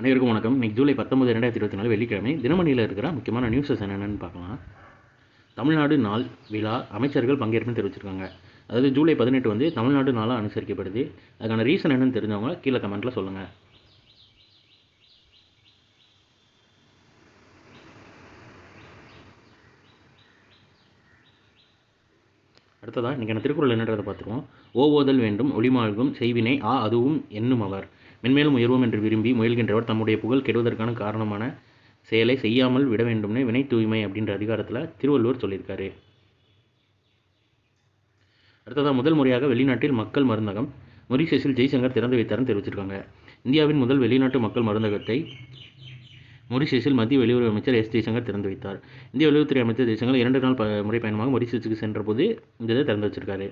அனைவருக்கும் வணக்கம். இன்னைக்கு ஜூலை 19, 2024 வெள்ளிக்கிழமை. தினமணியில் இருக்கிற முக்கியமான நியூஸஸ் என்னென்னு பார்க்கலாம். தமிழ்நாடு நாள் விழா அமைச்சர்கள் பங்கேற்புன்னு தெரிவிச்சிருக்காங்க. அதாவது ஜூலை 18 வந்து தமிழ்நாடு நாளாக அனுசரிக்கப்படுது. அதுக்கான ரீசன் என்னன்னு தெரிஞ்சவங்க கீழே கமெண்ட்டில் சொல்லுங்கள். அடுத்ததாக இன்றைக்கான திருக்குறள் என்னன்றதை பார்த்துருவோம். ஓவோதல் வேண்டும் ஒளிமாழ்கும் செய்வினை அதுவும் எண்ணும் அவர் மென்மேலும் உயர்வோம் என்று விரும்பி முயல்கின்றவர் தம்முடைய புகழ் கெடுவதற்கான காரணமான செயலை செய்யாமல் விட வேண்டும்னு வினை தூய்மை அப்படின்ற அதிகாரத்தில் திருவள்ளுவர் சொல்லியிருக்காரு. அடுத்ததாக முதல் முறையாக வெளிநாட்டில் மக்கள் மருந்தகம் மொரிஷியஸில் ஜெய்சங்கர் திறந்து வைத்தார்னு தெரிவிச்சிருக்காங்க. இந்தியாவின் முதல் வெளிநாட்டு மக்கள் மருந்தகத்தை மொரிஷியஸில் மத்திய வெளியுறவு அமைச்சர் ஜெய்சங்கர் திறந்து வைத்தார். இந்திய வெளியுறவுத்துறை அமைச்சர் ஜெய்சங்கர் 2 நாள் முறை பயணமாக மொரிஷியஸுக்கு சென்ற போது இந்த இதை திறந்து வச்சிருக்காரு.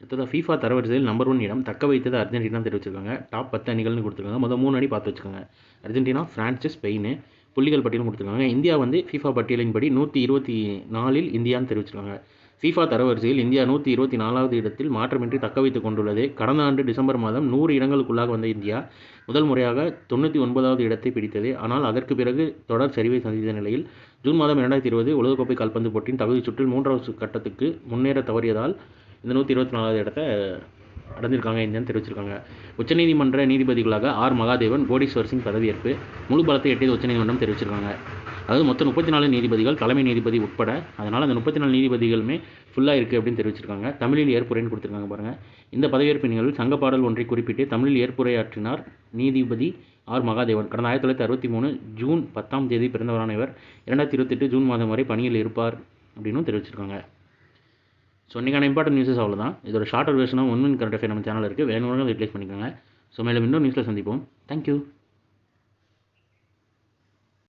அடுத்ததாக ஃபீஃபா தரவரிசையில் நம்பர் 1 இடம் தக்க வைத்தது அர்ஜென்டினா தெரிவிச்சிருக்காங்க. டாப் 10 அணிகள்னு கொடுத்துருக்காங்க. முதல் 3 அணி பார்த்து வச்சுக்கோங்க. Argentina, France, Spain. புள்ளிகள் பட்டியலும் கொடுத்துருக்காங்க. இந்தியா வந்து ஃபீஃபா பட்டியலின்படி 124 இந்தியான்னு தெரிவிச்சிருக்காங்க. ஃபீஃபா தரவரிசையில் இந்தியா 124வது இடத்தில் மாற்றமின்றி தக்க வைத்துக் கொண்டுள்ளது. கடந்த ஆண்டு டிசம்பர் மாதம் 100 இடங்களுக்குள்ளாக வந்த இந்தியா முதல் முறையாக 99வது இடத்தை பிடித்தது. ஆனால் அதற்கு பிறகு தொடர் சரிவை சந்தித்த நிலையில் ஜூன் மாதம் 2020 உலகக்கோப்பை கால்பந்து போட்டியின் தகுதி சுற்றில் 3வது கட்டத்துக்கு முன்னேற தவறியதால் இந்த 124வது இடத்தை அடைஞ்சிருக்காங்க இந்தியான்னு தெரிவிச்சிருக்காங்க. உச்சநீதிமன்ற நீதிபதிகளாக மகாதேவன், கோடீஸ்வர் சிங் பதவியேற்பு. முழு பலத்தை எட்டியது உச்சநீதிமன்றம் தெரிவிச்சிருக்காங்க. அதாவது மொத்தம் 34 நீதிபதிகள், தலைமை நீதிபதி உட்பட. அதனால் அந்த 34 நீதிபதிகளுமே ஃபுல்லாக இருக்குது அப்படின்னு தெரிவிச்சிருக்காங்க. தமிழில் ஏற்புரைன்னு கொடுத்துருக்காங்க பாருங்கள். இந்த பதவியேற்பு நிகழ்வில் சங்கப்பாடல் ஒன்றை குறிப்பிட்டு தமிழில் ஏற்புரையாற்றினார் நீதிபதி மகாதேவன். கடந்த 1963 ஜூன் 10ஆம் தேதி பிறந்தவரான இவர் 2028 ஜூன் மாதம் வரை பணியில் இருப்பார் அப்படின்னு தெரிவிச்சிருக்காங்க. ஸோ இன்றைக்கான இம்பார்ட்டன்ட் நியூஸஸ் அவ்வளோதான். இதோட ஷார்ட்டர் வெர்ஷனாக 1 மினிட் கரண்ட் அஃபேர் நம்ம சேனல் இருக்குது. வேணும்னு ரிப்ளேஸ் பண்ணிக்கோங்க. ஸோ மேலும் இன்னும் நியூஸில் சந்திப்போம். தேங்க்யூ.